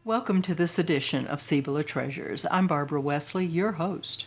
Welcome to this edition of Cibola Treasures. I'm Barbara Wesley, your host.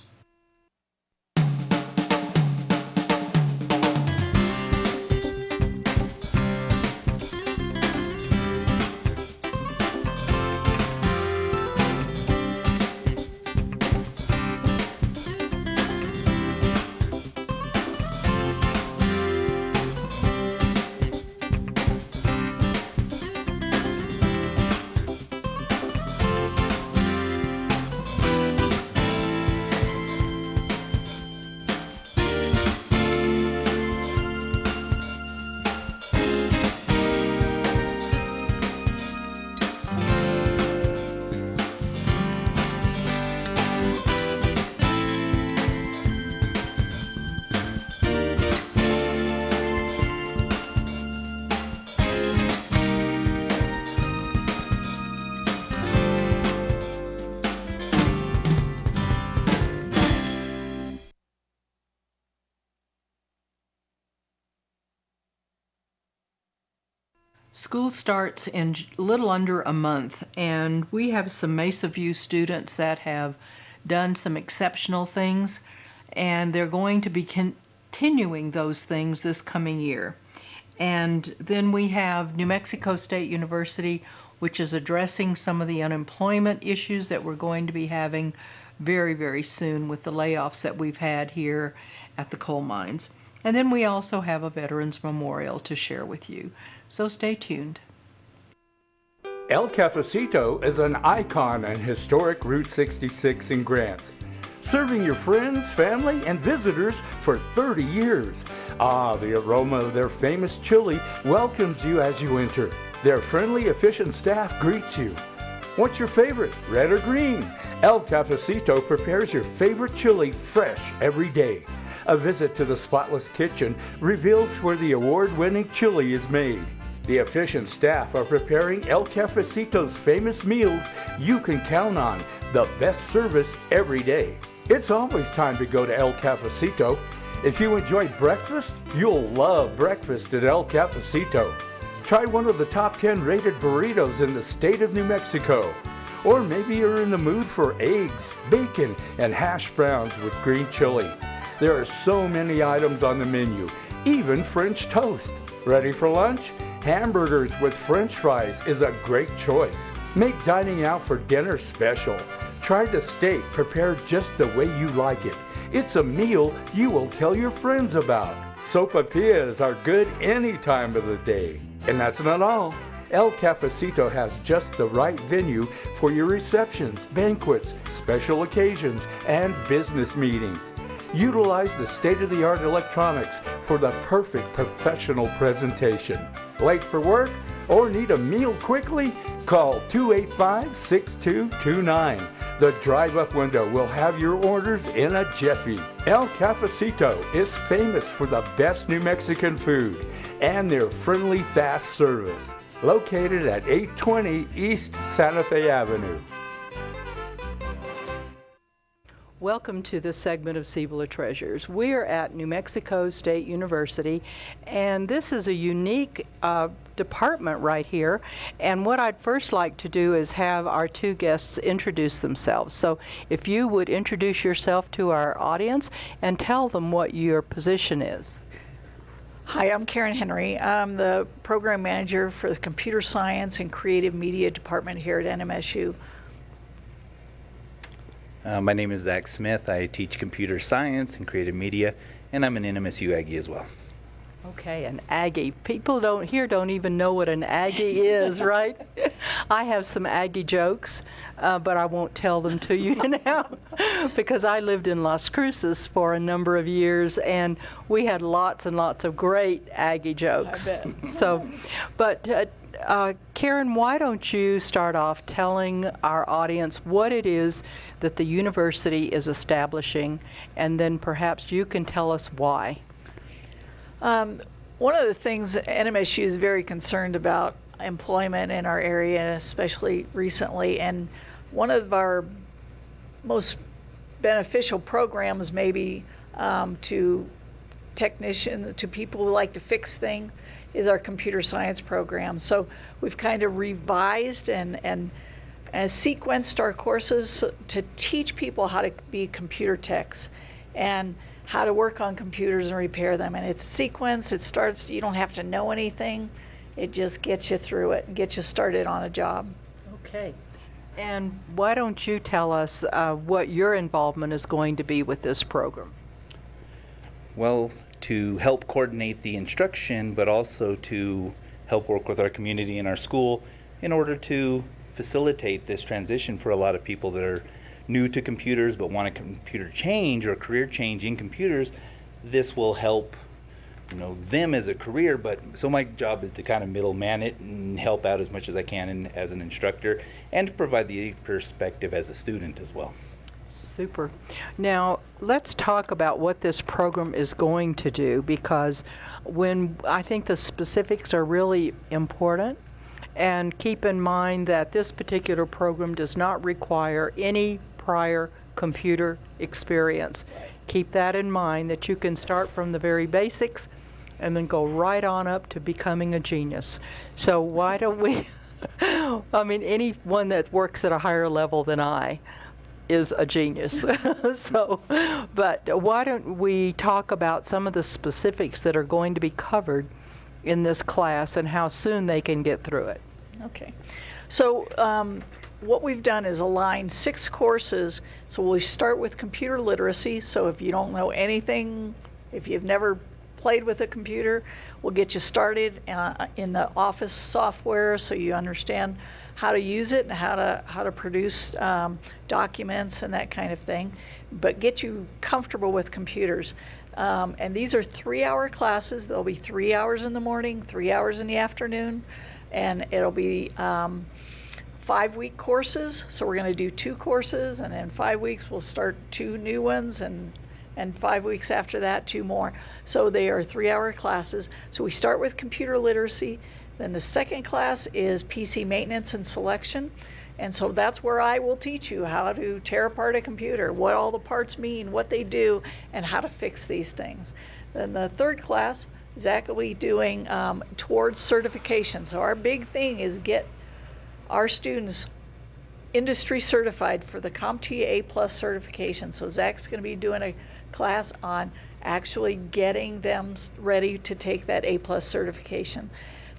School starts in a little under a month, and we have some Mesa View students that have done some exceptional things, and they're going to be continuing those things this coming year. And then we have New Mexico State University, which is addressing some of the unemployment issues that we're going to be having very, very soon with the layoffs that we've had here at the coal mines. And then we also have a Veterans Memorial to share with you. So stay tuned. El Cafecito is an icon on historic Route 66 in Grant, serving your friends, family, and visitors for 30 years. The aroma of their famous chili welcomes you as you enter. Their friendly, efficient staff greets you. What's your favorite, red or green? El Cafecito prepares your favorite chili fresh every day. A visit to the spotless kitchen reveals where the award-winning chili is made. The efficient staff are preparing El Cafecito's famous meals you can count on, the best service every day. It's always time to go to El Cafecito. If you enjoy breakfast, you'll love breakfast at El Cafecito. Try one of the top 10 rated burritos in the state of New Mexico. Or maybe you're in the mood for eggs, bacon, and hash browns with green chili. There are so many items on the menu, even French toast. Ready for lunch? Hamburgers with French fries is a great choice. Make dining out for dinner special. Try the steak prepared just the way you like it. It's a meal you will tell your friends about. Sopapillas are good any time of the day. And that's not all. El Cafecito has just the right venue for your receptions, banquets, special occasions, and business meetings. Utilize the state-of-the-art electronics for the perfect professional presentation. Late for work or need a meal quickly? Call 285-6229. The drive-up window will have your orders in a jiffy. El Cafecito is famous for the best New Mexican food and their friendly, fast service. Located at 820 East Santa Fe Avenue. Welcome to this segment of Cibola Treasures. We are at New Mexico State University, and this is a unique department right here. And what I'd first like to do is have our two guests introduce themselves. So if you would introduce yourself to our audience and tell them what your position is. Hi, I'm Karen Henry. I'm the program manager for the Computer Science and Creative Media Department here at NMSU. My name is Zach Smith. I teach computer science and creative media, and I'm an NMSU Aggie as well. Okay, an Aggie. People don't even know what an Aggie is, right? I have some Aggie jokes, but I won't tell them to you now because I lived in Las Cruces for a number of years, and we had lots and lots of great Aggie jokes. I bet. So, but Karen, why don't you start off telling our audience what it is that the university is establishing, and then perhaps you can tell us why. One of the things NMSU is very concerned about employment in our area, especially recently, and one of our most beneficial programs maybe to technicians, to people who like to fix things, is our computer science program. So we've kind of revised and and sequenced our courses to teach people how to be computer techs and how to work on computers and repair them. And it's sequenced. It starts, you don't have to know anything. It just gets you through it and gets you started on a job. Okay. And why don't you tell us what your involvement is going to be with this program? Well, to help coordinate the instruction, but also to help work with our community and our school in order to facilitate this transition for a lot of people that are new to computers but want a computer change or career change in computers. This will help, them as a career, but so my job is to kind of middleman it and help out as much as I can as an instructor, and to provide the perspective as a student as well. Super. Now, let's talk about what this program is going to do, because I think the specifics are really important. And keep in mind that this particular program does not require any prior computer experience. Keep that in mind, that you can start from the very basics and then go right on up to becoming a genius. So why don't we, anyone that works at a higher level than I is a genius. But why don't we talk about some of the specifics that are going to be covered in this class and how soon they can get through it. Okay. So what we've done is align 6 courses. So we'll start with computer literacy. So if you don't know anything, if you've never played with a computer, we'll get you started in the office software so you understand how to use it and how to produce documents and that kind of thing, but get you comfortable with computers. And these are 3-hour classes. There'll be 3 hours in the morning, 3 hours in the afternoon, and it'll be 5-week courses. So we're going to do 2 courses, and in 5 weeks we'll start 2 new ones, and 5 weeks after that 2 more. So they are 3-hour classes. So we start with computer literacy. Then the second class is PC maintenance and selection. And so that's where I will teach you how to tear apart a computer, what all the parts mean, what they do, and how to fix these things. Then the third class, Zach will be doing towards certification. So our big thing is get our students industry certified for the CompTIA A+ certification. So Zach's going to be doing a class on actually getting them ready to take that A+ certification.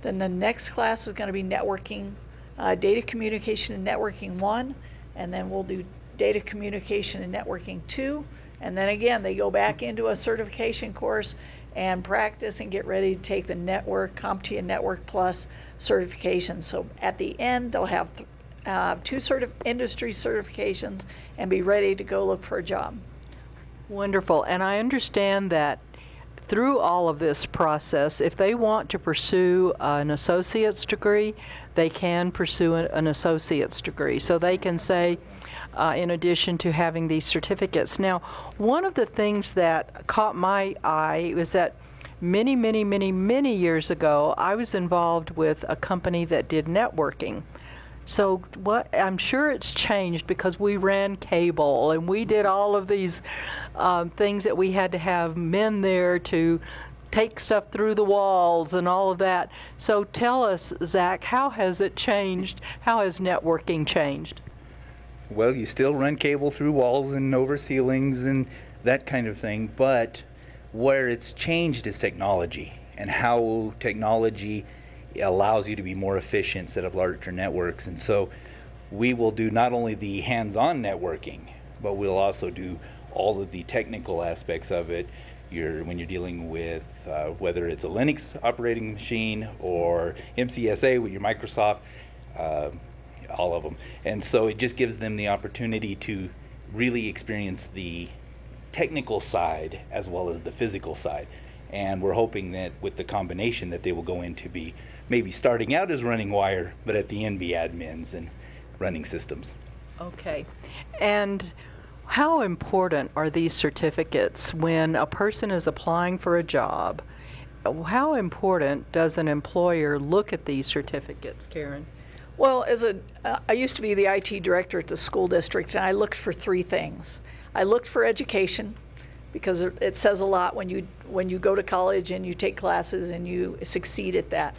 Then the next class is going to be networking, data communication and networking 1, and then we'll do data communication and networking 2, and then again they go back into a certification course and practice and get ready to take the CompTIA Network Plus certification. So at the end they'll have 2 industry certifications and be ready to go look for a job. Wonderful. And I understand that through all of this process, if they want to pursue an associate's degree, they can pursue an associate's degree. So they can say, in addition to having these certificates. Now, one of the things that caught my eye was that many years ago, I was involved with a company that did networking. So I'm sure it's changed, because we ran cable and we did all of these things that we had to have men there to take stuff through the walls and all of that. So tell us, Zach, how has it changed? How has networking changed? Well, you still run cable through walls and over ceilings and that kind of thing, but where it's changed is technology, and how technology allows you to be more efficient, set up larger networks. And so we will do not only the hands-on networking, but we'll also do all of the technical aspects of it. When you're dealing with whether it's a Linux operating machine or MCSA with your Microsoft, all of them. And so it just gives them the opportunity to really experience the technical side as well as the physical side. And we're hoping that with the combination that they will go into be maybe starting out as running wire, but at the end be admins and running systems. Okay. And how important are these certificates when a person is applying for a job? How important does an employer look at these certificates, Karen? Well, I used to be the IT director at the school district, and I looked for 3 things. I looked for education, because it says a lot when you go to college and you take classes and you succeed at that.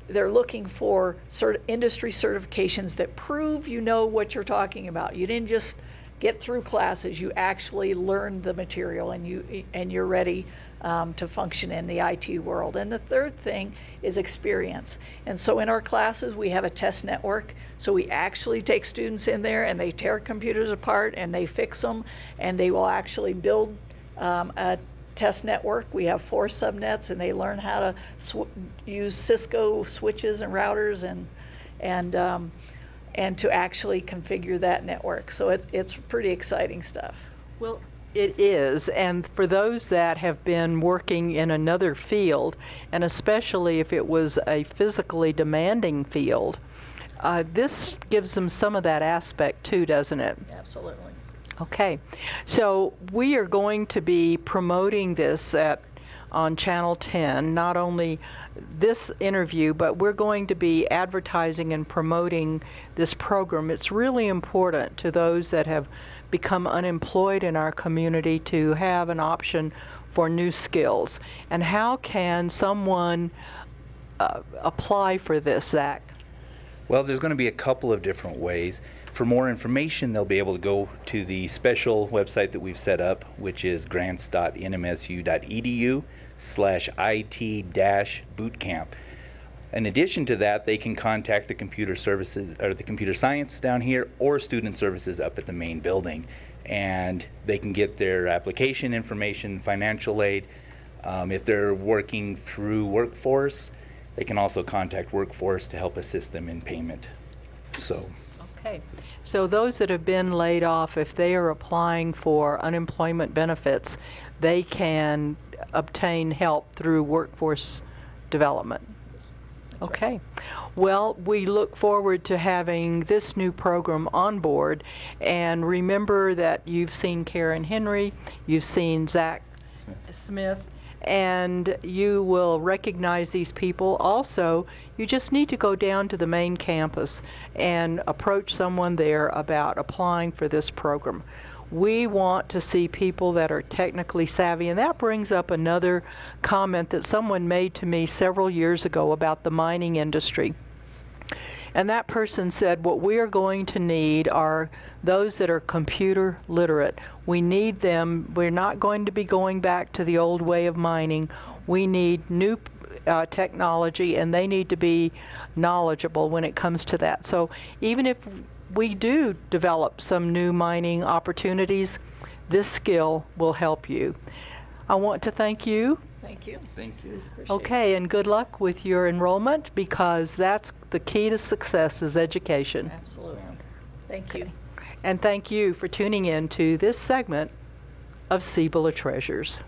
they're looking for industry certifications that prove you know what you're talking about. You didn't just get through classes, you actually learned the material and you're ready to function in the IT world. And the third thing is experience. And so in our classes, we have a test network. So we actually take students in there and they tear computers apart and they fix them, and they will actually build a test network. We have 4 subnets, and they learn how to use Cisco switches and routers and to actually configure that network. So it's pretty exciting stuff. Well, it is, and for those that have been working in another field, and especially if it was a physically demanding field, this gives them some of that aspect too, doesn't it? Absolutely. Okay, so we are going to be promoting this on Channel 10, not only this interview, but we're going to be advertising and promoting this program. It's really important to those that have become unemployed in our community to have an option for new skills. And how can someone apply for this, Zach? Well, there's going to be a couple of different ways. For more information, they'll be able to go to the special website that we've set up, which is grants.nmsu.edu/IT-bootcamp. In addition to that, they can contact the computer services or the computer science down here or student services up at the main building, and they can get their application information, financial aid. If they're working through Workforce, they can also contact Workforce to help assist them in payment. Okay, so those that have been laid off, if they are applying for unemployment benefits, they can obtain help through Workforce Development. Okay. Well, we look forward to having this new program on board. And remember that you've seen Karen Henry, you've seen Zach Smith, and you will recognize these people. Also, you just need to go down to the main campus and approach someone there about applying for this program. We want to see people that are technically savvy, and that brings up another comment that someone made to me several years ago about the mining industry. And that person said, what we are going to need are those that are computer literate. We need them. We're not going to be going back to the old way of mining. We need new technology, and they need to be knowledgeable when it comes to that. So even if we do develop some new mining opportunities, this skill will help you. I want to thank you. Thank you. Thank you. Okay, and good luck with your enrollment, because that's the key to success is education. Absolutely. Thank you. And thank you for tuning in to this segment of Cibola Treasures.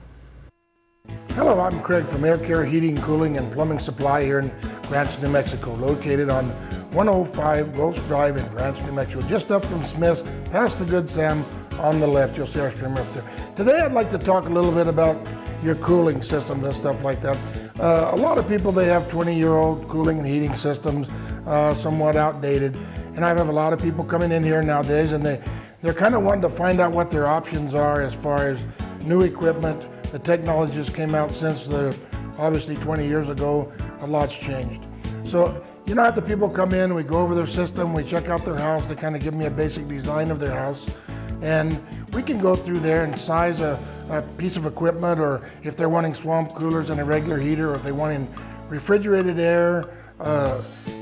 Hello, I'm Craig from Air Care Heating, Cooling, and Plumbing Supply here in Grants, New Mexico, located on 105 Gulch Drive in Grants, New Mexico, just up from Smith's, past the Good Sam on the left. You'll see our streamer up there. Today I'd like to talk a little bit about your cooling systems and stuff like that. A lot of people, they have 20-year-old cooling and heating systems, somewhat outdated. And I have a lot of people coming in here nowadays, and they're kind of wanting to find out what their options are as far as new equipment. The technologies came out since obviously 20 years ago, a lot's changed. So, you know, the people come in, we go over their system, we check out their house, they kind of give me a basic design of their house, and we can go through there and size a piece of equipment, or if they're wanting swamp coolers and a regular heater, or if they're wanting refrigerated air,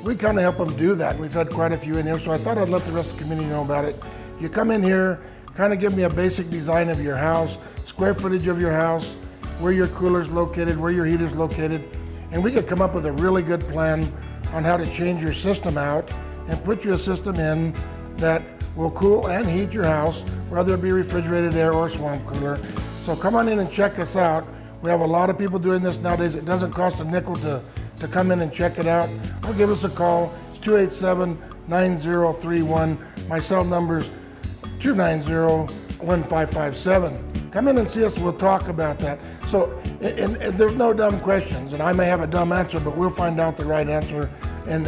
we kind of help them do that. We've had quite a few in here, so I thought I'd let the rest of the community know about it. You come in here, kind of give me a basic design of your house, square footage of your house, where your cooler's located, where your heater's located, and we could come up with a really good plan on how to change your system out and put you a system in that will cool and heat your house, whether it be refrigerated air or swamp cooler. So come on in and check us out. We have a lot of people doing this nowadays. It doesn't cost a nickel to come in and check it out, or give us a call. It's 287-9031. My cell number's 290-1557. Come in and see us, we'll talk about that. So, and there's no dumb questions, and I may have a dumb answer, but we'll find out the right answer and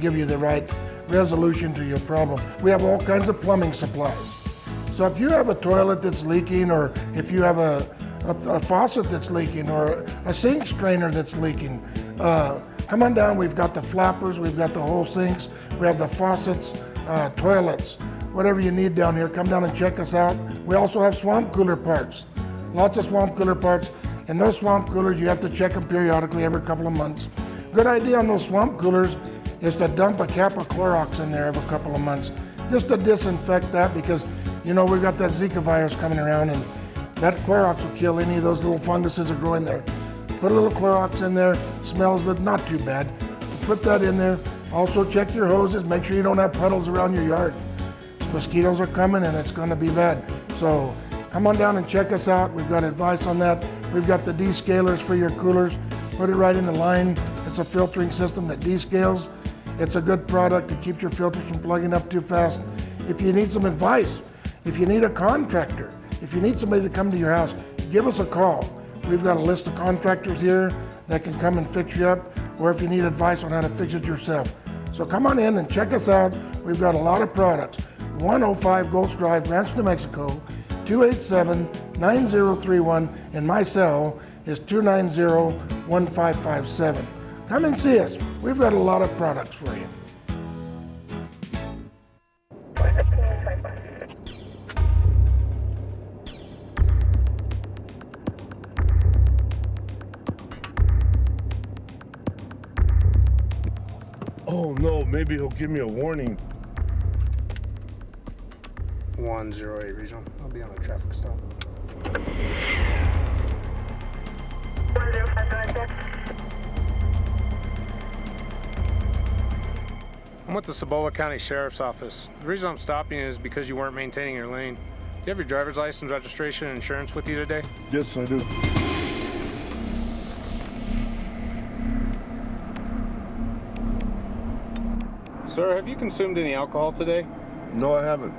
give you the right resolution to your problem. We have all kinds of plumbing supplies. So if you have a toilet that's leaking, or if you have a faucet that's leaking, or a sink strainer that's leaking, come on down. We've got the flappers, we've got the whole sinks, we have the faucets, toilets, whatever you need down here. Come down and check us out. We also have swamp cooler parts, lots of swamp cooler parts. And those swamp coolers, you have to check them periodically every couple of months. Good idea on those swamp coolers is to dump a cap of Clorox in there every couple of months, just to disinfect that, because you know we've got that Zika virus coming around, and that Clorox will kill any of those little funguses that grow in there. Put a little Clorox in there, smells but not too bad. Put that in there. Also check your hoses, make sure you don't have puddles around your yard. Mosquitoes are coming and it's going to be bad. So come on down and check us out. We've got advice on that. We've got the descalers for your coolers. Put it right in the line. It's a filtering system that descales. It's a good product to keep your filters from plugging up too fast. If you need some advice, if you need a contractor, if you need somebody to come to your house, give us a call. We've got a list of contractors here that can come and fix you up, or if you need advice on how to fix it yourself. So come on in and check us out. We've got a lot of products. 105 Gulch Drive, Ranch, New Mexico, 287-9031, and my cell is 290-1557. Come and see us. We've got a lot of products for you. Oh no, maybe he'll give me a warning. 108 Regional. I'll be on a traffic stop. 105, I'm with the Cibola County Sheriff's Office. The reason I'm stopping you is because you weren't maintaining your lane. Do you have your driver's license, registration, and insurance with you today? Yes, I do. Sir, have you consumed any alcohol today? No, I haven't.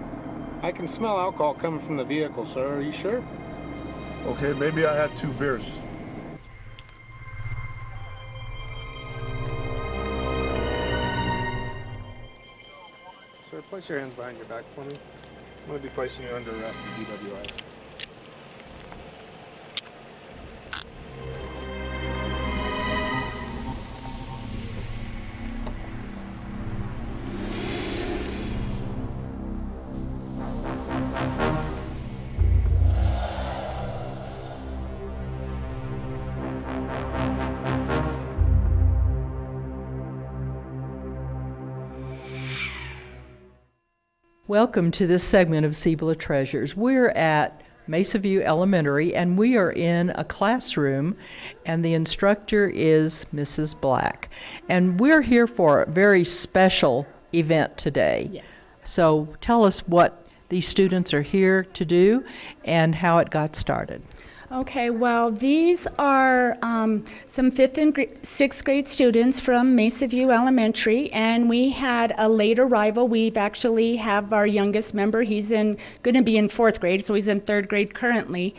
I can smell alcohol coming from the vehicle, sir. Are you sure? Okay, maybe I had 2 beers. Sir, place your hands behind your back for me. I'm going to be placing you under arrest for DWI. Welcome to this segment of Cibola Treasures. We're at Mesa View Elementary, and we are in a classroom, and the instructor is Mrs. Black. And we're here for a very special event today. Yes. So tell us what these students are here to do and how it got started. Okay, well, these are some 5th and 6th grade students from Mesa View Elementary, and we had a late arrival. We've actually have our youngest member. He's going to be in 4th grade, so he's in 3rd grade currently.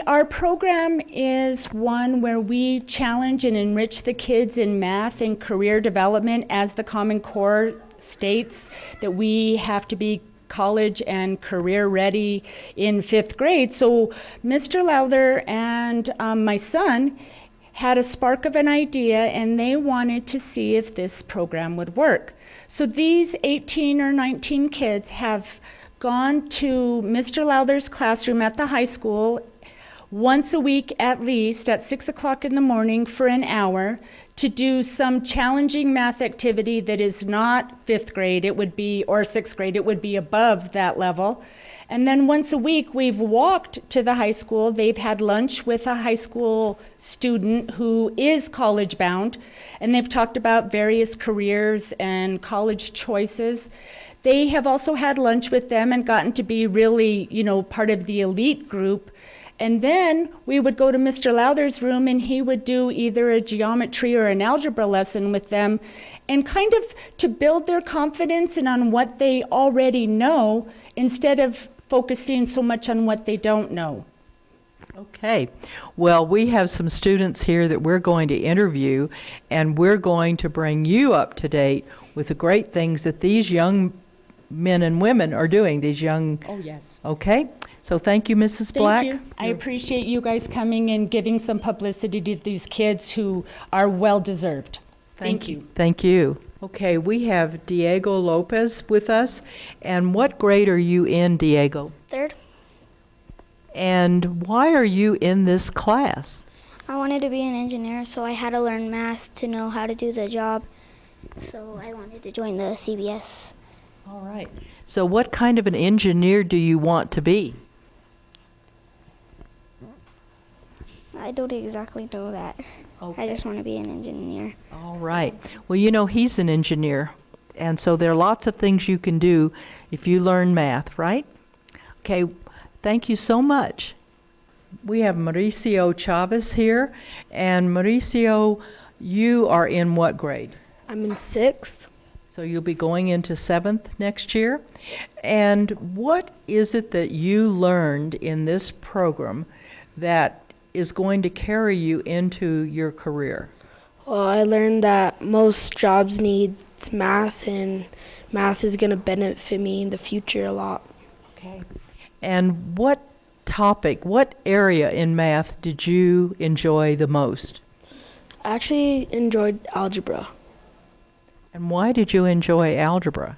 Our program is one where we challenge and enrich the kids in math and career development, as the Common Core states that we have to be college and career ready in 5th grade. So Mr. Lowther and my son had a spark of an idea, and they wanted to see if this program would work. So these 18 or 19 kids have gone to Mr. Lowther's classroom at the high school once a week at least at 6 o'clock in the morning for an hour to do some challenging math activity that is not 5th grade, it would be, or 6th grade, it would be above that level. And then once a week, we've walked to the high school. They've had lunch with a high school student who is college bound, and they've talked about various careers and college choices. They have also had lunch with them and gotten to be really, part of the elite group. And then we would go to Mr. Lowther's room, and he would do either a geometry or an algebra lesson with them, and kind of to build their confidence and on what they already know instead of focusing so much on what they don't know. Okay. Well, we have some students here that we're going to interview, and we're going to bring you up to date with the great things that these young men and women are doing, these young... Oh, yes. Okay? So thank you, Mrs. Black. Thank you. I appreciate you guys coming and giving some publicity to these kids who are well-deserved. Thank you. Thank you. Okay, we have Diego Lopez with us. And what grade are you in, Diego? Third, And why are you in this class? I wanted to be an engineer, so I had to learn math to know how to do the job. So I wanted to join the CBS. All right. So what kind of an engineer do you want to be? I don't exactly know that. Okay. I just want to be an engineer. All right. Well, you know, he's an engineer, and so there are lots of things you can do if you learn math, right? Okay, thank you so much. We have Mauricio Chavez here, and Mauricio, you are in what grade? I'm in 6th. So you'll be going into 7th next year. And what is it that you learned in this program that is going to carry you into your career? Well, I learned that most jobs need math, and math is going to benefit me in the future a lot. Okay. And what topic, what area in math did you enjoy the most? I actually enjoyed algebra. And why did you enjoy algebra?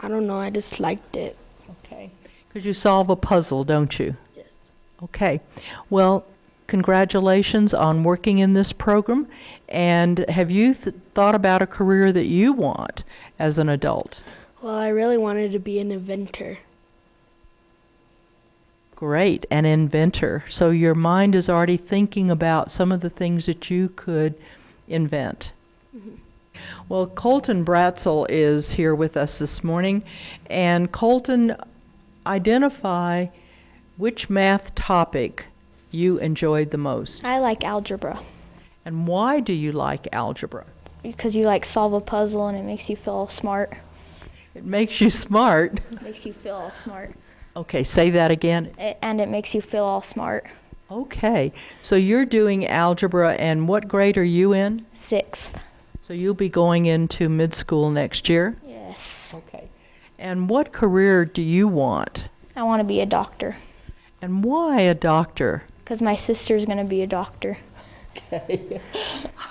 I don't know, I just liked it. Okay. Because you solve a puzzle, don't you? Yes. Okay. Well, congratulations on working in this program. And have you thought about a career that you want as an adult? Well, I really wanted to be an inventor. Great, an inventor. So your mind is already thinking about some of the things that you could invent. Mm-hmm. Well, Colton Bratzel is here with us this morning. And Colton, identify which math topic you enjoyed the most. I like algebra And why do you like algebra? because you like solve a puzzle and it makes you feel smart. It makes you smart. It makes you feel all smart. Okay, say that again. And it makes you feel all smart. Okay, so you're doing algebra, and what grade are you in? 6th. So you'll be going into mid-school next year? Yes. Okay. And what career do you want? I want to be a doctor And why a doctor? because my sister's going to be a doctor. Okay.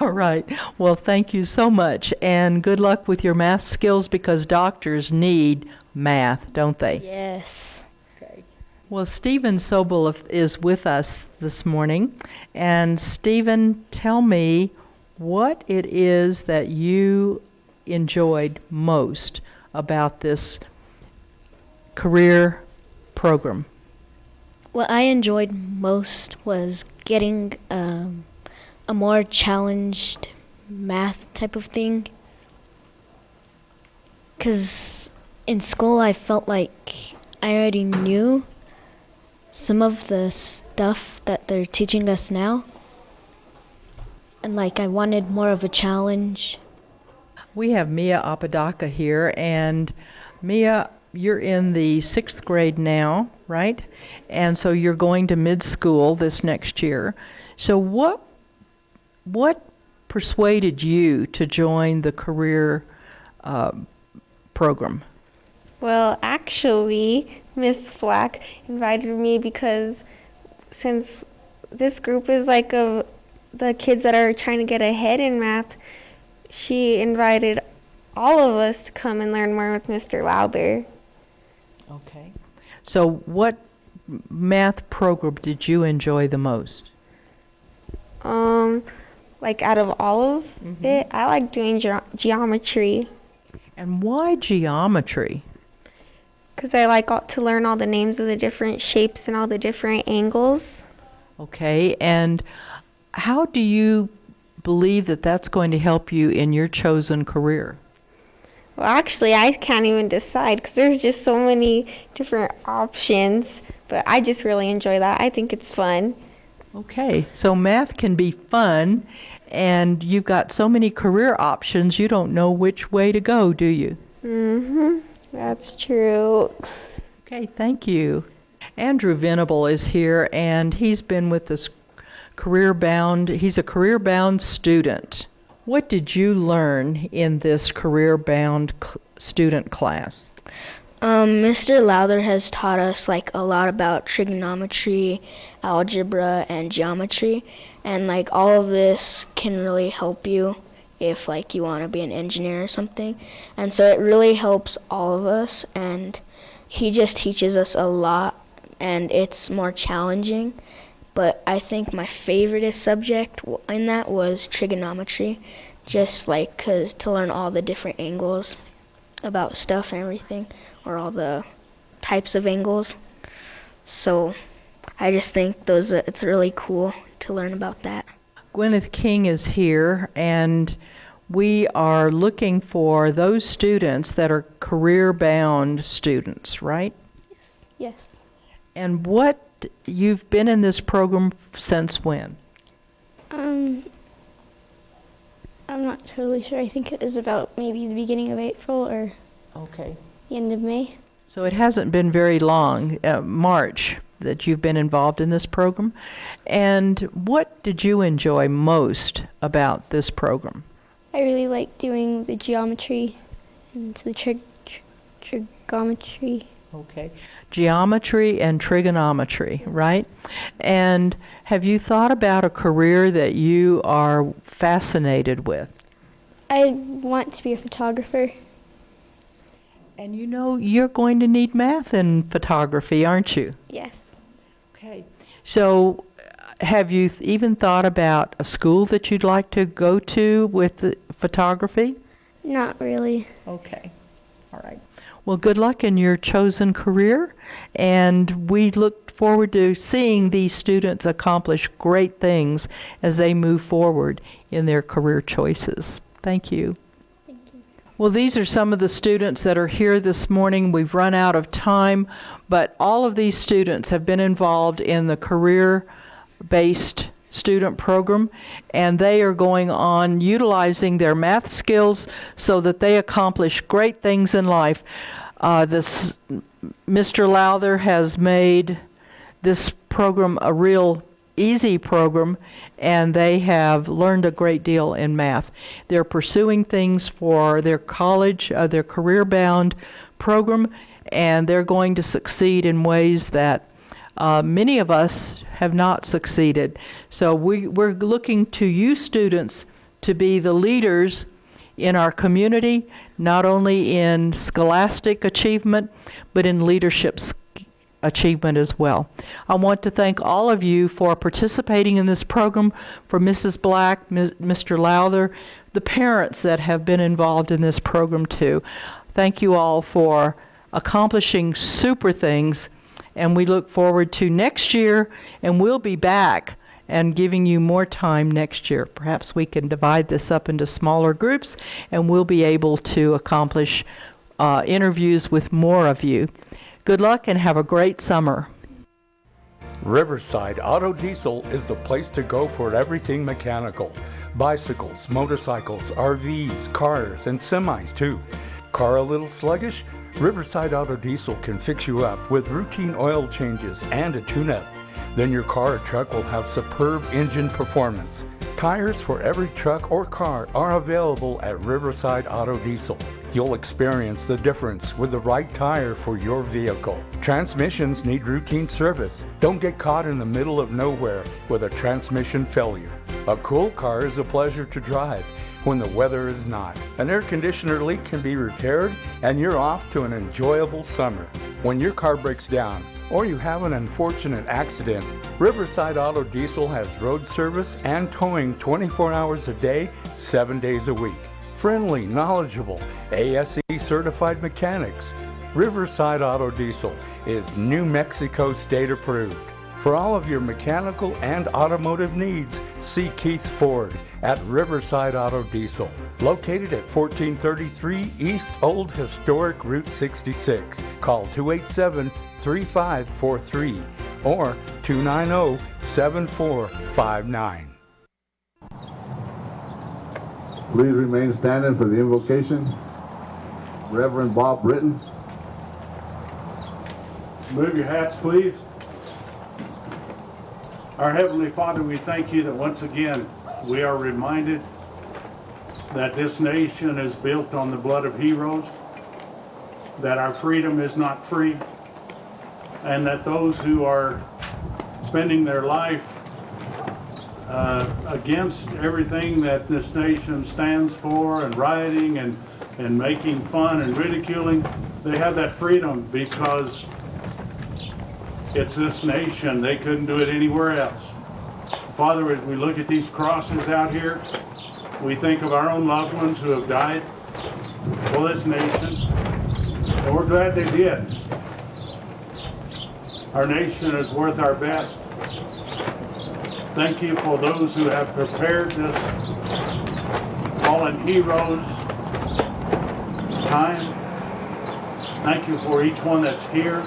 All right. Well, thank you so much, and good luck with your math skills because doctors need math, don't they? Yes. Okay. Well, Stephen Cibola is with us this morning, and Stephen, tell me what it is that you enjoyed most about this career program. What I enjoyed most was getting a more challenged math type of thing. Because in school I felt like I already knew some of the stuff that they're teaching us now. And like I wanted more of a challenge. We have Mia Apodaca here, and Mia, you're in the 6th grade now, right? And so you're going to mid-school this next year. So what persuaded you to join the career program? Well, actually, Miss Flack invited me because since this group is like of the kids that are trying to get ahead in math, she invited all of us to come and learn more with Mr. Lowther. Okay. So what math program did you enjoy the most? Like out of all of it, I like doing geometry. And why geometry? Because I like to learn all the names of the different shapes and all the different angles. Okay, and how do you believe that that's going to help you in your chosen career? Well, actually, I can't even decide because there's just so many different options, but I just really enjoy that. I think it's fun. Okay, so math can be fun, and you've got so many career options, you don't know which way to go, do you? That's true. Okay, thank you. Andrew Venable is here, and he's been with this he's a career-bound student. What did you learn in this career-bound student class? Mr. Lowther has taught us like a lot about trigonometry, algebra, and geometry, and like all of this can really help you if like you want to be an engineer or something. And so it really helps all of us, and he just teaches us a lot, and it's more challenging. But I think my favorite subject in that was trigonometry, just like 'cause to learn all the different angles about stuff and everything, or all the types of angles. So I just think it's really cool to learn about that. Gwyneth King is here, and we are looking for those students that are career-bound students, right? Yes. And you've been in this program since when? I'm not totally sure. I think it was about maybe the beginning of April or Okay. the end of May. So it hasn't been very long, March, that you've been involved in this program. And what did you enjoy most about this program? I really like doing the geometry and the trigonometry. Okay. Geometry and trigonometry, right? And have you thought about a career that you are fascinated with? I want to be a photographer. And you know you're going to need math in photography, aren't you? Yes. Okay. So have you even thought about a school that you'd like to go to with the photography? Not really. Okay. All right. Well, good luck in your chosen career, and we look forward to seeing these students accomplish great things as they move forward in their career choices. Thank you. Thank you. Well, these are some of the students that are here this morning. We've run out of time, but all of these students have been involved in the career-based student program, and they are going on utilizing their math skills so that they accomplish great things in life. Mr. Lowther has made this program a real easy program, and they have learned a great deal in math. They're pursuing things for their college, their career-bound program, and they're going to succeed in ways that many of us have not succeeded. So we're looking to you students to be the leaders in our community, not only in scholastic achievement, but in leadership achievement as well. I want to thank all of you for participating in this program, for Mrs. Black, Mr. Lowther, the parents that have been involved in this program too. Thank you all for accomplishing super things, and we look forward to next year, and we'll be back and giving you more time next year. Perhaps we can divide this up into smaller groups, and we'll be able to accomplish interviews with more of you. Good luck and have a great summer. Riverside Auto Diesel is the place to go for everything mechanical. Bicycles, motorcycles, RVs, cars, and semis too. Car a little sluggish? Riverside Auto Diesel can fix you up with routine oil changes and a tune-up. Then your car or truck will have superb engine performance. Tires for every truck or car are available at Riverside Auto Diesel. You'll experience the difference with the right tire for your vehicle. Transmissions need routine service. Don't get caught in the middle of nowhere with a transmission failure. A cool car is a pleasure to drive when the weather is not. An air conditioner leak can be repaired and you're off to an enjoyable summer. When your car breaks down or you have an unfortunate accident, Riverside Auto Diesel has road service and towing 24 hours a day, 7 days a week. Friendly, knowledgeable, ASE certified mechanics. Riverside Auto Diesel is New Mexico state approved. For all of your mechanical and automotive needs, see Keith Ford at Riverside Auto Diesel, located at 1433 East Old Historic Route 66. Call 287-3543 or 290-7459. Please remain standing for the invocation. Reverend Bob Britton. Move your hats, please. Our Heavenly Father, we thank you that once again we are reminded that this nation is built on the blood of heroes. that our freedom is not free, and that those who are spending their life against everything that this nation stands for, and rioting and making fun and ridiculing, they have that freedom because it's this nation. They couldn't do it anywhere else. Father, as we look at these crosses out here, we think of our own loved ones who have died for this nation, and we're glad they did. Our nation is worth our best. Thank you for those who have prepared this fallen heroes time. Thank you for each one that's here.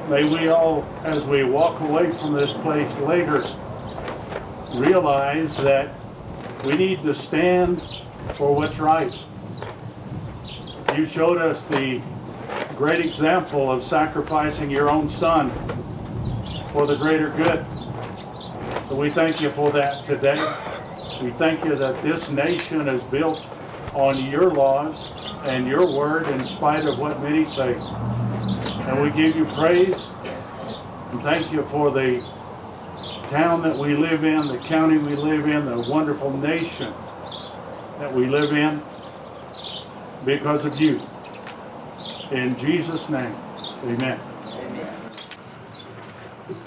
May we all, as we walk away from this place later, realize that we need to stand for what's right. You showed us the great example of sacrificing your own son for the greater good. So we thank you for that today. We thank you that this nation is built on your laws and your word in spite of what many say. And we give you praise and thank you for the town that we live in, the county we live in, the wonderful nation that we live in because of you. In Jesus' name, amen.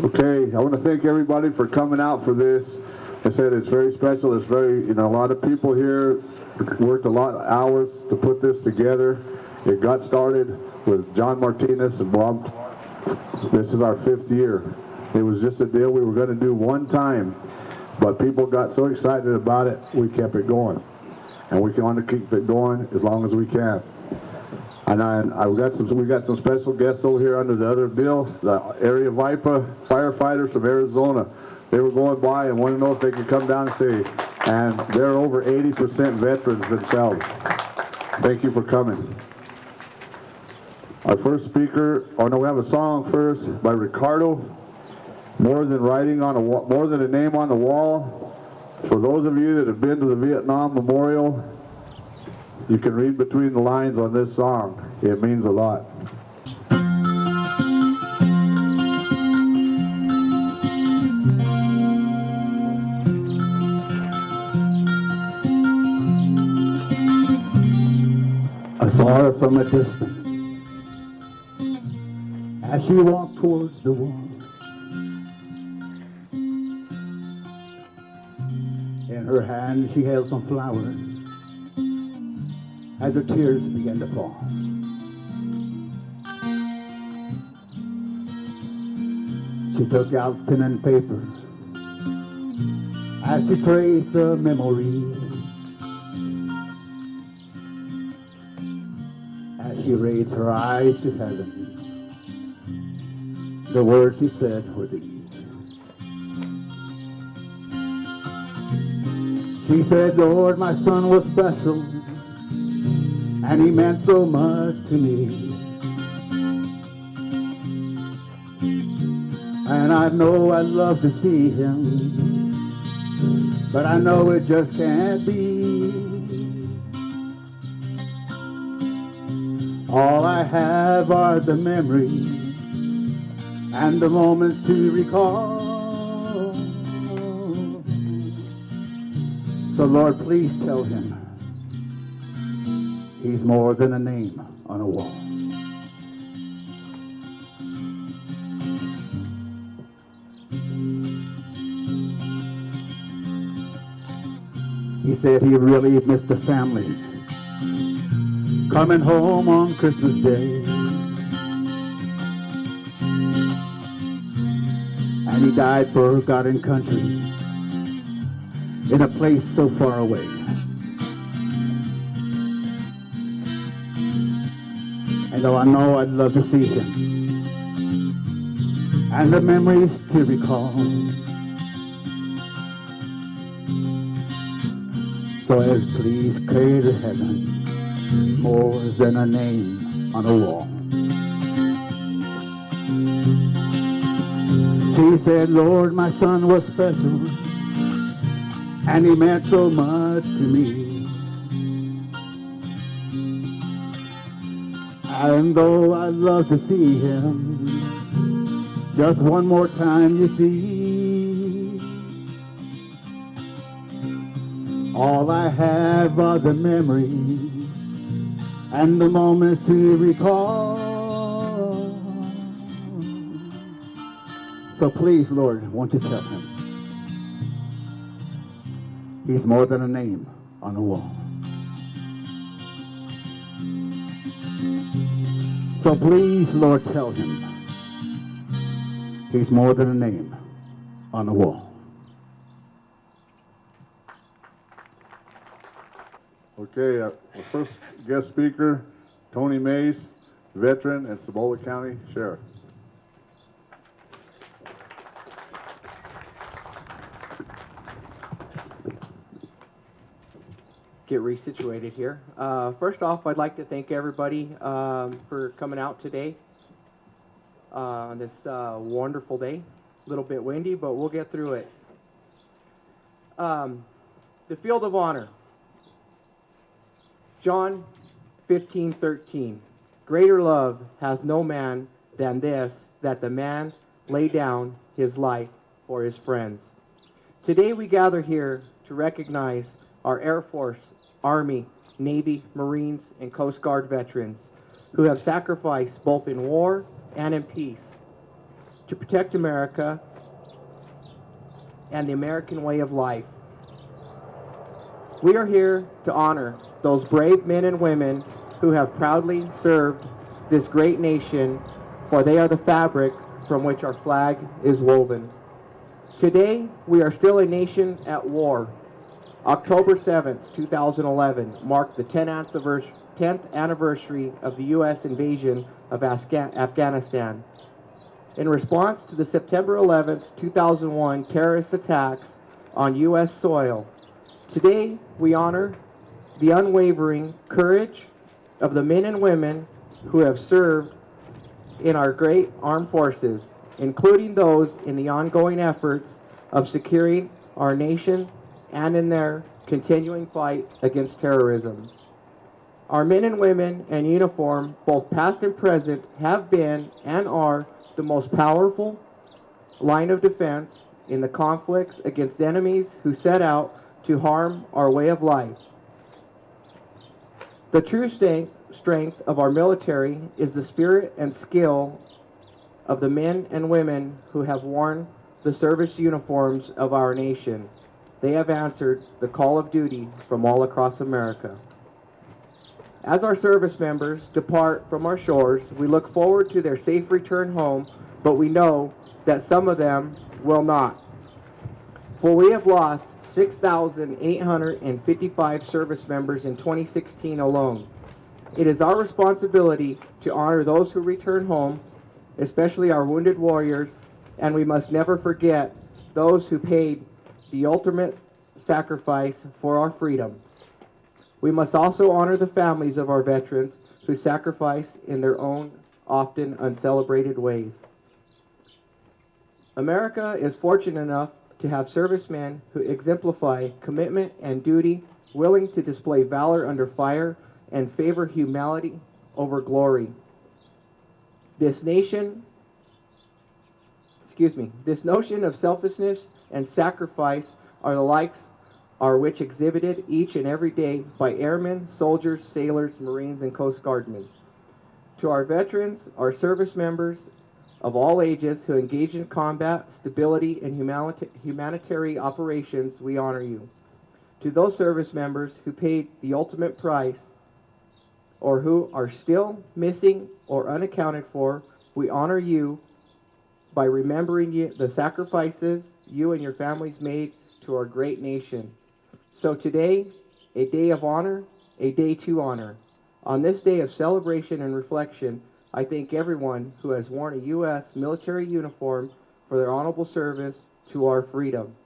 Okay, I want to thank everybody for coming out for this. I said it's very special. It's very, a lot of people here worked a lot of hours to put this together. It got started with John Martinez and Bob. This is our 5th year. It was just a deal we were going to do one time, but people got so excited about it, we kept it going. And we want to keep it going as long as we can. And we got some special guests over here under the other deal, the area VIPA firefighters from Arizona. They were going by and wanted to know if they could come down and see. And they're over 80% veterans themselves. Thank you for coming. Our first speaker, we have a song first by Ricardo, More Than Writing on a Wall, More Than a Name on the Wall. For those of you that have been to the Vietnam Memorial, you can read between the lines on this song. It means a lot. I saw her from a distance as she walked towards the wall. In her hand she held some flowers as her tears began to fall. She took out pen and paper as she traced a memory. As she raised her eyes to heaven, the words she said were these. She said, Lord, my son was special, and he meant so much to me. And I know I'd love to see him, but I know it just can't be. All I have are the memories and the moments to recall. So Lord, please tell him he's more than a name on a wall. He said he really missed the family coming home on Christmas Day. And he died for God and country in a place so far away. And though I know I'd love to see him and the memories to recall. So please pray to heaven, more than a name on a wall. She said, Lord, my son was special, and he meant so much to me. And though I'd love to see him just one more time, you see, all I have are the memories and the moments to recall. So please, Lord, won't you tell him he's more than a name on a wall. So please, Lord, tell him he's more than a name on the wall. Okay, our first guest speaker, Tony Mays, veteran and Cibola County Sheriff. Get resituated here. First off, I'd like to thank everybody for coming out today on this wonderful day. A little bit windy, but we'll get through it. The field of honor. John 15:13. Greater love hath no man than this, that the man lay down his life for his friends. Today we gather here to recognize our Air Force, Army, Navy, Marines, and Coast Guard veterans who have sacrificed both in war and in peace to protect America and the American way of life. We are here to honor those brave men and women who have proudly served this great nation, for they are the fabric from which our flag is woven. Today, we are still a nation at war. October 7th, 2011 marked the 10th anniversary of the U.S. invasion of Afghanistan. In response to the September 11th, 2001 terrorist attacks on U.S. soil, today we honor the unwavering courage of the men and women who have served in our great armed forces, including those in the ongoing efforts of securing our nation and in their continuing fight against terrorism. Our men and women in uniform, both past and present, have been and are the most powerful line of defense in the conflicts against enemies who set out to harm our way of life. The true strength of our military is the spirit and skill of the men and women who have worn the service uniforms of our nation. They have answered the call of duty from all across America. As our service members depart from our shores, we look forward to their safe return home, but we know that some of them will not. For we have lost 6,855 service members in 2016 alone. It is our responsibility to honor those who return home, especially our wounded warriors, and we must never forget those who paid the ultimate sacrifice for our freedom. We must also honor the families of our veterans who sacrifice in their own, often uncelebrated ways. America is fortunate enough to have servicemen who exemplify commitment and duty, willing to display valor under fire and favor humanity over glory. This notion of selfishness and sacrifice are the likes which exhibited each and every day by airmen, soldiers, sailors, Marines, and Coast Guardmen. To our veterans, our service members of all ages who engage in combat, stability, and humanitarian operations, we honor you. To those service members who paid the ultimate price or who are still missing or unaccounted for, we honor you by remembering the sacrifices you and your families made to our great nation. So today, a day of honor, a day to honor. On this day of celebration and reflection, I thank everyone who has worn a U.S. military uniform for their honorable service to our freedom.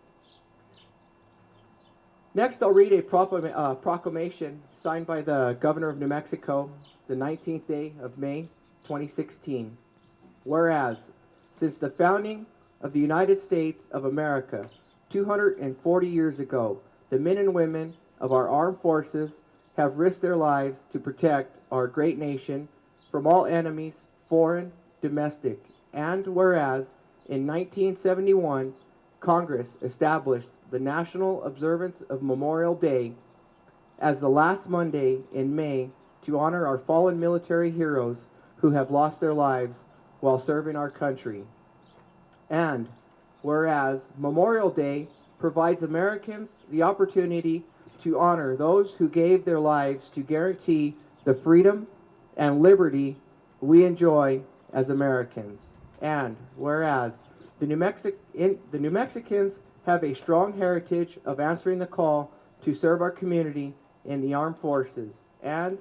Next, I'll read a proclamation signed by the Governor of New Mexico, the 19th day of May, 2016. Whereas, since the founding of the United States of America 240 years ago, the men and women of our armed forces have risked their lives to protect our great nation from all enemies, foreign, domestic, and whereas in 1971, Congress established the National Observance of Memorial Day as the last Monday in May to honor our fallen military heroes who have lost their lives while serving our country. And whereas Memorial Day provides Americans the opportunity to honor those who gave their lives to guarantee the freedom and liberty we enjoy as Americans. And whereas the New Mexicans have a strong heritage of answering the call to serve our community in the armed forces, and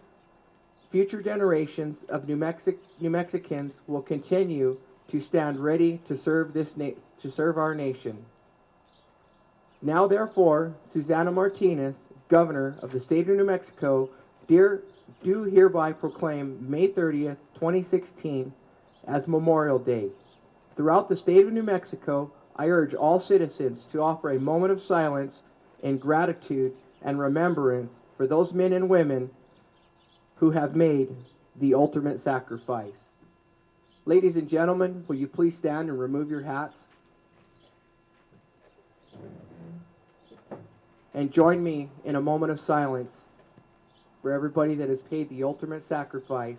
future generations of New Mexicans will continue to stand ready to serve our nation. Now, therefore, Susana Martinez, Governor of the State of New Mexico, do hereby proclaim May 30th, 2016 as Memorial Day. Throughout the state of New Mexico, I urge all citizens to offer a moment of silence in gratitude and remembrance for those men and women who have made the ultimate sacrifice. Ladies and gentlemen, will you please stand and remove your hats? And join me in a moment of silence for everybody that has paid the ultimate sacrifice,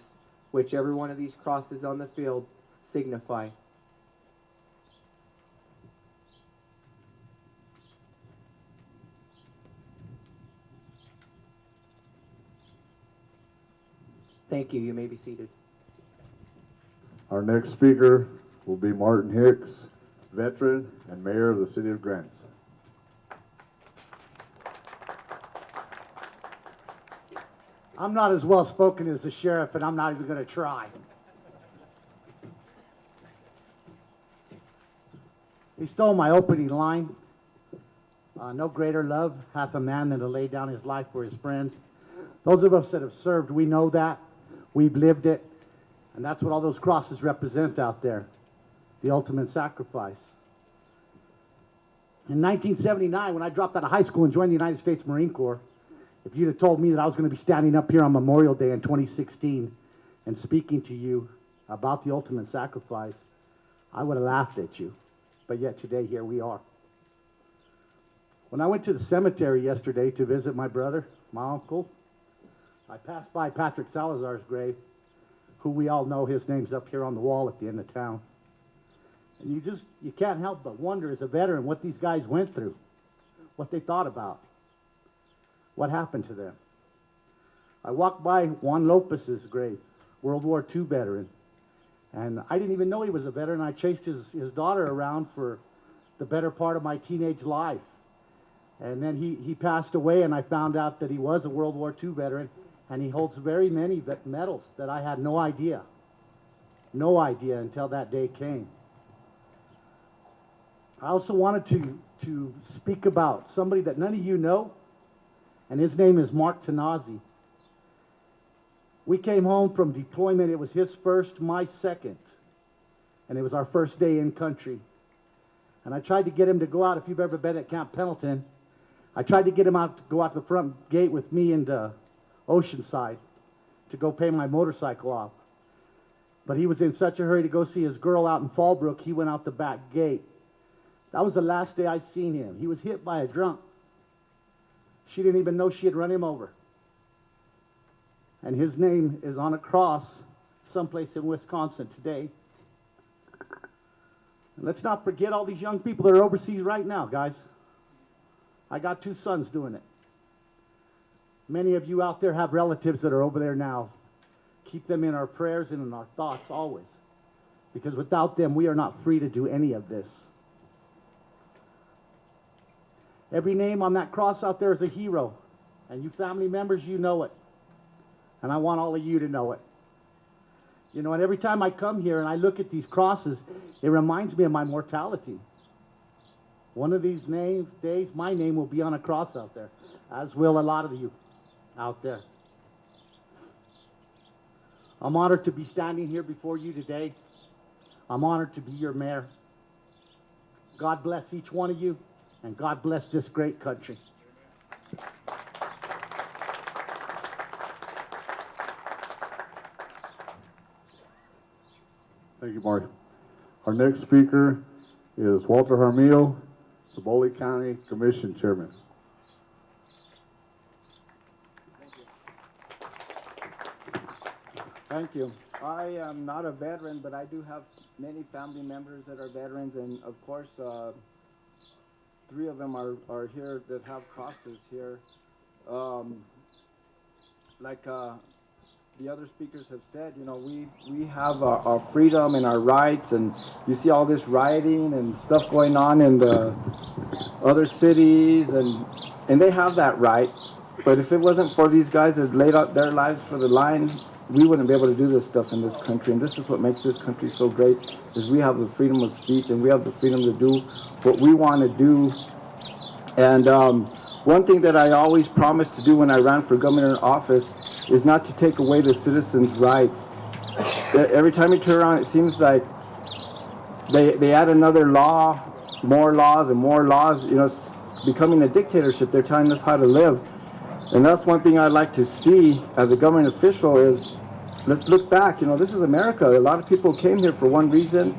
which every one of these crosses on the field signify. Thank you. You may be seated. Our next speaker will be Martin Hicks, veteran and mayor of the city of Grants. I'm not as well spoken as the sheriff, and I'm not even going to try. He stole my opening line. No greater love hath a man than to lay down his life for his friends. Those of us that have served, we know that. We've lived it. And that's what all those crosses represent out there. The ultimate sacrifice. In 1979, when I dropped out of high school and joined the United States Marine Corps, if you'd have told me that I was going to be standing up here on Memorial Day in 2016 and speaking to you about the ultimate sacrifice, I would have laughed at you. But yet today, here we are. When I went to the cemetery yesterday to visit my brother, my uncle, I passed by Patrick Salazar's grave, who we all know, his name's up here on the wall at the end of town. And you can't help but wonder as a veteran what these guys went through, what they thought about, what happened to them. I walked by Juan Lopez's grave, World War II veteran, and I didn't even know he was a veteran. I chased his daughter around for the better part of my teenage life. And then he passed away, and I found out that he was a World War II veteran, and he holds very many medals that I had no idea until that day came. I also wanted to speak about somebody that none of you know, and his name is Mark Tanazi. We came home from deployment. It was his first, my second, and it was our first day in country. And I tried to get him to go out. If you've ever been at Camp Pendleton, I tried to get him out to go out the front gate with me into Oceanside to go pay my motorcycle off. But he was in such a hurry to go see his girl out in Fallbrook, he went out the back gate. That was the last day I seen him. He was hit by a drunk. She didn't even know she had run him over. And his name is on a cross someplace in Wisconsin today. And let's not forget all these young people that are overseas right now, guys. I got 2 sons doing it. Many of you out there have relatives that are over there now. Keep them in our prayers and in our thoughts always. Because without them, we are not free to do any of this. Every name on that cross out there is a hero. And you family members, you know it. And I want all of you to know it. You know, and every time I come here and I look at these crosses, it reminds me of my mortality. One of these days, my name will be on a cross out there, as will a lot of you out there. I'm honored to be standing here before you today. I'm honored to be your mayor. God bless each one of you, and God bless this great country. Thank you, Mark. Our next speaker is Walter Jaramillo, Cibola County Commission Chairman. Thank you. I am not a veteran, but I do have many family members that are veterans, and of course, 3 of them are here that have crosses here. Like the other speakers have said, you know, we have our freedom and our rights, and you see all this rioting and stuff going on in the other cities, and they have that right. But if it wasn't for these guys that laid out their lives for the line, we wouldn't be able to do this stuff in this country. And this is what makes this country so great, is we have the freedom of speech, and we have the freedom to do what we want to do. And one thing that I always promised to do when I ran for governor office is not to take away the citizens' rights. Every time you turn around, it seems like they add another law, more laws and more laws. You know, it's becoming a dictatorship. They're telling us how to live. And that's one thing I'd like to see as a government official is, let's look back. You know, this is America. A lot of people came here for one reason,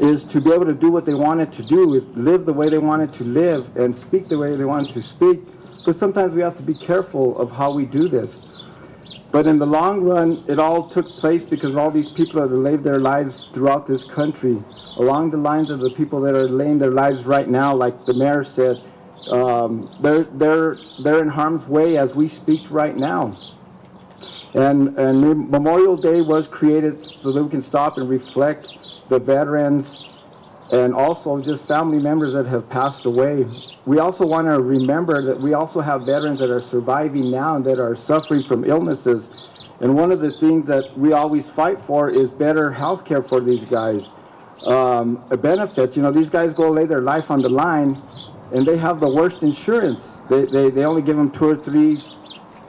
is to be able to do what they wanted to do, live the way they wanted to live, and speak the way they wanted to speak. But sometimes we have to be careful of how we do this. But in the long run, it all took place because of all these people that have laid their lives throughout this country, along the lines of the people that are laying their lives right now, like the mayor said. They're in harm's way as we speak right now. And Memorial Day was created so that we can stop and reflect the veterans and also just family members that have passed away. We also want to remember that we also have veterans that are surviving now and that are suffering from illnesses. And one of the things that we always fight for is better health care for these guys. Benefits, you know, these guys go lay their life on the line, and they have the worst insurance. They only give them 2 or 3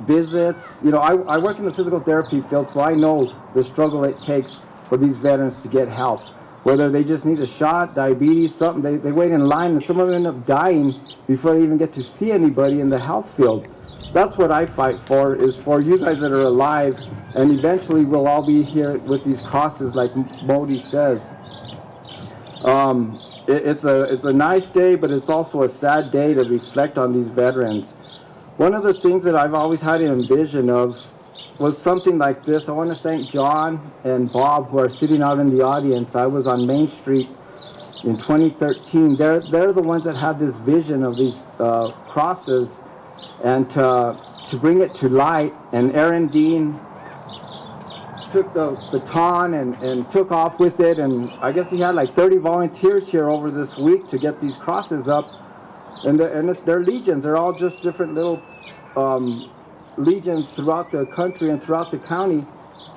visits. You know, I work in the physical therapy field, so I know the struggle it takes for these veterans to get help. Whether they just need a shot, diabetes, something, they wait in line, and some of them end up dying before they even get to see anybody in the health field. That's what I fight for, is for you guys that are alive, and eventually we'll all be here with these crosses like Modi says. It's a nice day, but it's also a sad day to reflect on these veterans. One of the things that I've always had an envision of was something like this. I want to thank John and Bob, who are sitting out in the audience. I was on Main Street in 2013. They're the ones that had this vision of these crosses, and to bring it to light. And Aaron Dean took the baton and took off with it, and I guess he had like 30 volunteers here over this week to get these crosses up. And they're legions. They're all just different little legions throughout the country and throughout the county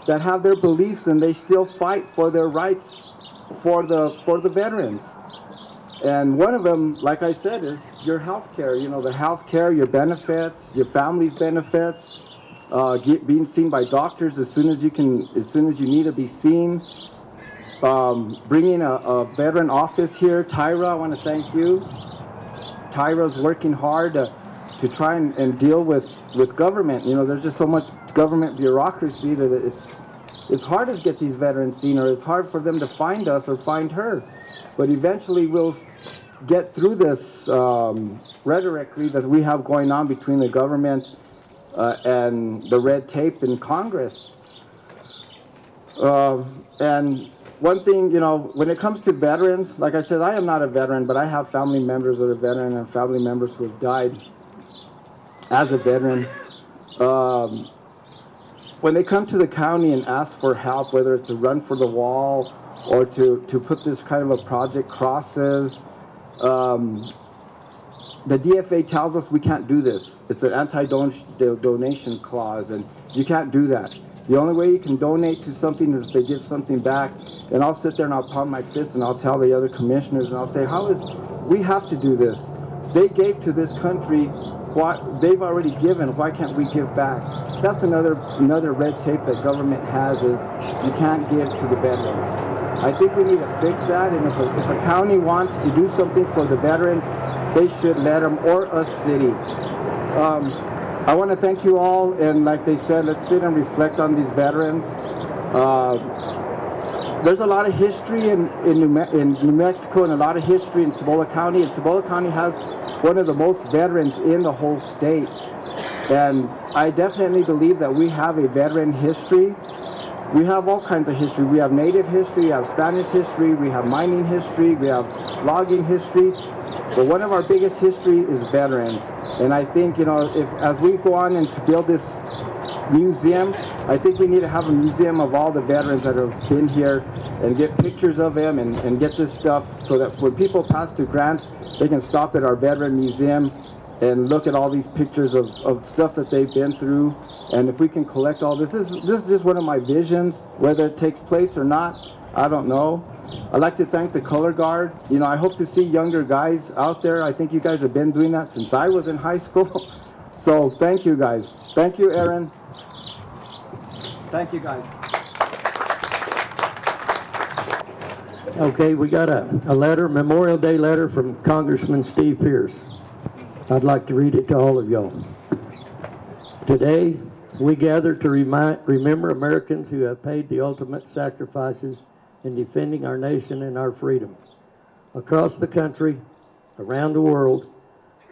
that have their beliefs, and they still fight for their rights for the veterans. And one of them, like I said, is your health care. You know, the health care, your benefits, your family's benefits, being seen by doctors as soon as you need to be seen. Bringing a veteran office here. Tyra, I want to thank you. Tyra's working hard to try and deal with government. You know, there's just so much government bureaucracy that it's hard to get these veterans seen, or it's hard for them to find us or find her. But eventually we'll get through this rhetoric that we have going on between the government and the red tape in Congress. And one thing, you know, when it comes to veterans, like I said, I am not a veteran, but I have family members that are veterans and family members who have died as a veteran. When they come to the county and ask for help, whether it's a run for the wall or to put this kind of a project crosses, the DFA tells us we can't do this. It's an anti-donation clause, and you can't do that. The only way you can donate to something is if they give something back. And I'll sit there and I'll pound my fist and I'll tell the other commissioners and I'll say, we have to do this. They gave to this country what they've already given. Why can't we give back? That's another red tape that government has, is you can't give to the veterans. I think we need to fix that, and if a county wants to do something for the veterans, they should let them, or a city. I want to thank you all, and like they said, let's sit and reflect on these veterans. there's a lot of history in New Mexico and a lot of history in Cibola County, and Cibola County has one of the most veterans in the whole state. And I definitely believe that we have a veteran history. We have all kinds of history. We have Native history, we have Spanish history, we have mining history, we have logging history. But one of our biggest history is veterans. And I think, you know, as we go on and to build this museum, I think we need to have a museum of all the veterans that have been here and get pictures of them and get this stuff so that when people pass through Grants, they can stop at our veteran museum and look at all these pictures of stuff that they've been through. And if we can collect all this is just one of my visions. Whether it takes place or not, I don't know. I'd like to thank the Color Guard. You know, I hope to see younger guys out there. I think you guys have been doing that since I was in high school. So thank you guys. Thank you, Aaron. Thank you guys. Okay, we got a letter, Memorial Day letter from Congressman Steve Pierce. I'd like to read it to all of y'all. Today, we gather to remember Americans who have paid the ultimate sacrifices in defending our nation and our freedom. Across the country, around the world,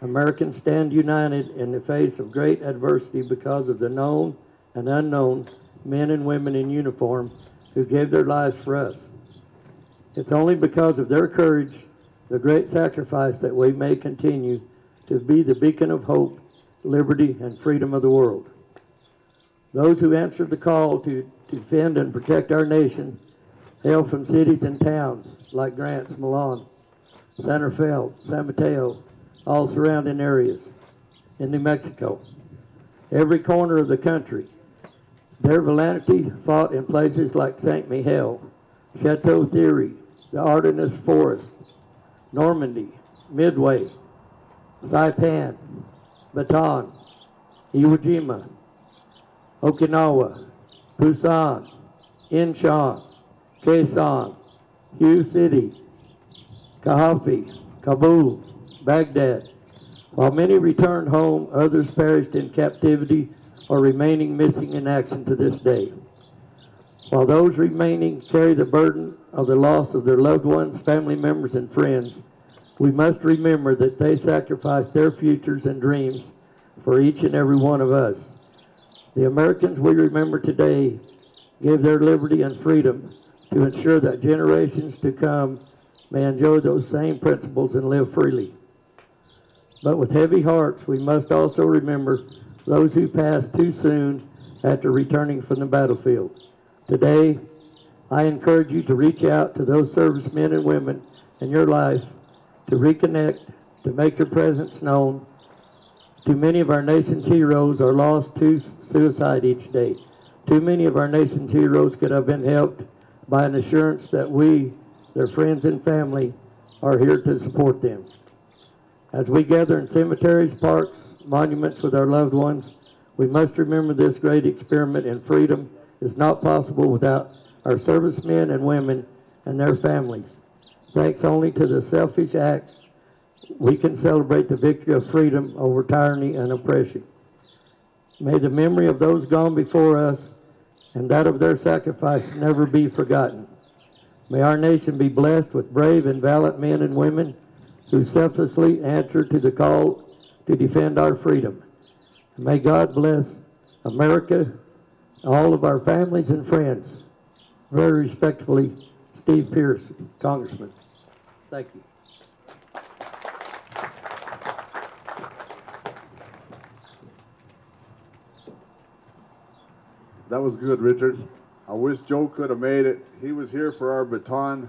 Americans stand united in the face of great adversity because of the known and unknown men and women in uniform who gave their lives for us. It's only because of their courage, the great sacrifice, that we may continue to be the beacon of hope, liberty, and freedom of the world. Those who answered the call to defend and protect our nation hail from cities and towns like Grants, Milan, Santa Fe, San Mateo, all surrounding areas in New Mexico, every corner of the country. Their validity fought in places like St. Mihiel, Chateau Thierry, the Ardennes Forest, Normandy, Midway, Saipan, Bataan, Iwo Jima, Okinawa, Busan, Incheon, Quezon, Hue City, Kahafi, Kabul, Baghdad. While many returned home, others perished in captivity or remaining missing in action to this day. While those remaining carry the burden of the loss of their loved ones, family members, and friends, we must remember that they sacrificed their futures and dreams for each and every one of us. The Americans we remember today gave their liberty and freedom to ensure that generations to come may enjoy those same principles and live freely. But with heavy hearts, we must also remember those who passed too soon after returning from the battlefield. Today, I encourage you to reach out to those servicemen and women in your life to reconnect, to make their presence known. Too many of our nation's heroes are lost to suicide each day. Too many of our nation's heroes could have been helped by an assurance that we, their friends and family, are here to support them. As we gather in cemeteries, parks, monuments with our loved ones, we must remember this great experiment in freedom is not possible without our servicemen and women and their families. Thanks only to the selfish acts, we can celebrate the victory of freedom over tyranny and oppression. May the memory of those gone before us and that of their sacrifice never be forgotten. May our nation be blessed with brave and valiant men and women who selflessly answer to the call to defend our freedom. May God bless America, all of our families and friends. Very respectfully, Steve Pierce, Congressman. Thank you. That was good, Richard. I wish Joe could have made it. He was here for our baton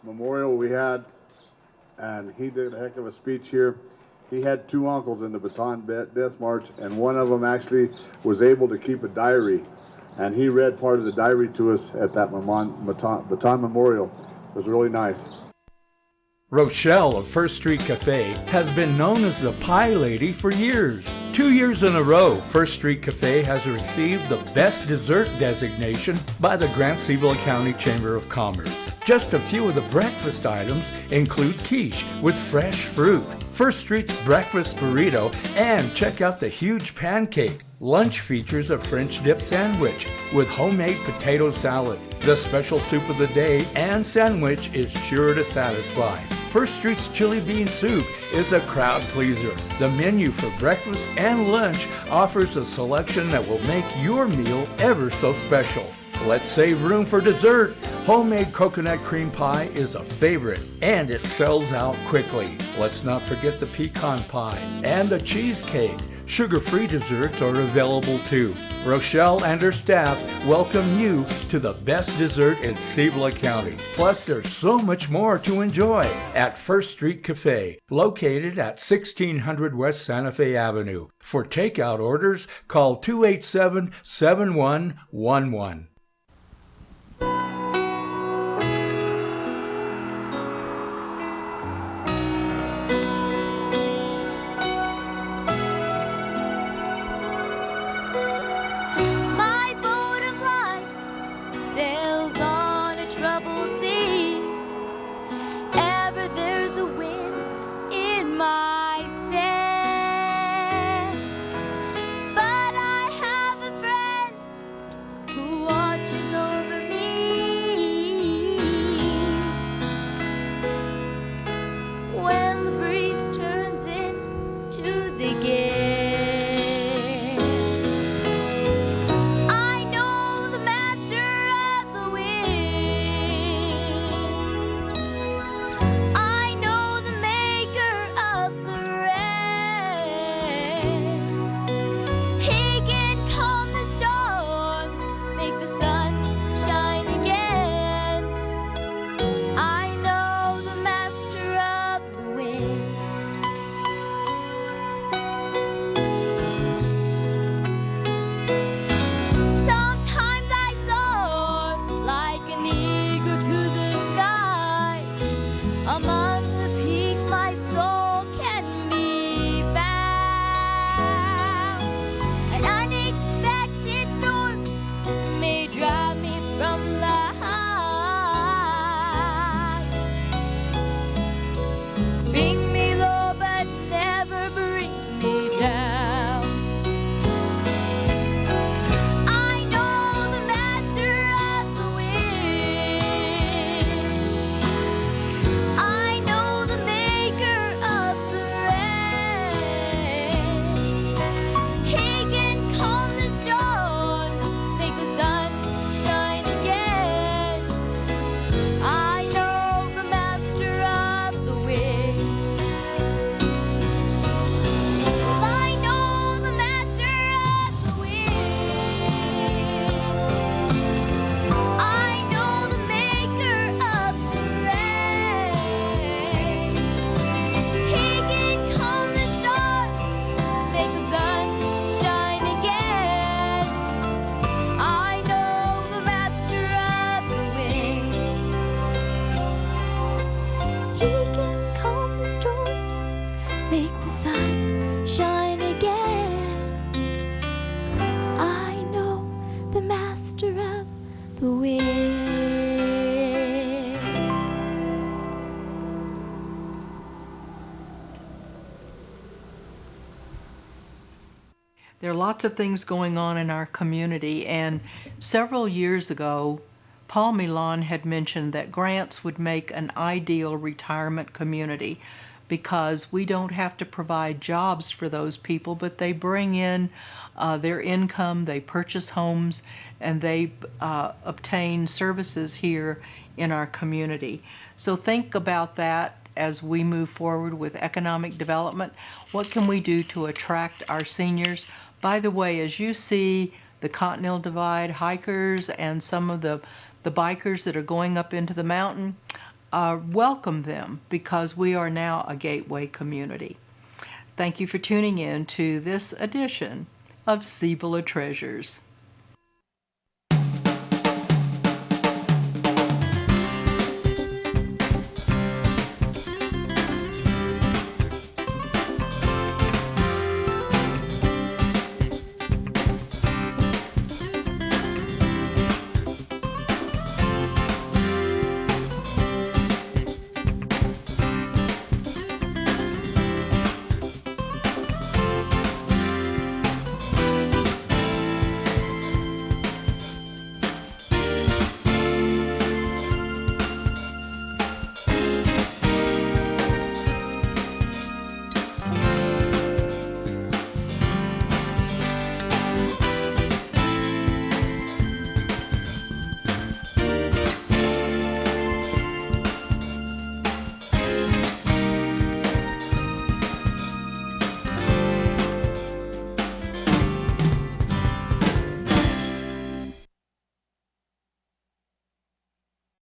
memorial we had, and he did a heck of a speech here. He had two uncles in the Bataan Death March, and one of them actually was able to keep a diary, and he read part of the diary to us at that Bataan Memorial. It was really nice. Rochelle of First Street Cafe has been known as the Pie Lady for years. 2 years in a row, First Street Cafe has received the Best Dessert designation by the Grant-Cibola County Chamber of Commerce. Just a few of the breakfast items include quiche with fresh fruit, First Street's breakfast burrito, and check out the huge pancake. Lunch features a French dip sandwich with homemade potato salad. The special soup of the day and sandwich is sure to satisfy. First Street's chili bean soup is a crowd pleaser. The menu for breakfast and lunch offers a selection that will make your meal ever so special. Let's save room for dessert. Homemade coconut cream pie is a favorite, and it sells out quickly. Let's not forget the pecan pie and the cheesecake. Sugar-free desserts are available too. Rochelle and her staff welcome you to the best dessert in Cibola County. Plus, there's so much more to enjoy at First Street Cafe, located at 1600 West Santa Fe Avenue. For takeout orders, call 287-7111. There are lots of things going on in our community, and several years ago, Paul Milan had mentioned that Grants would make an ideal retirement community because we don't have to provide jobs for those people, but they bring in their income, they purchase homes, and they obtain services here in our community. So think about that as we move forward with economic development. What can we do to attract our seniors? By the way, as you see the Continental Divide hikers and some of the bikers that are going up into the mountain, welcome them because we are now a gateway community. Thank you for tuning in to this edition of Cibola Treasures.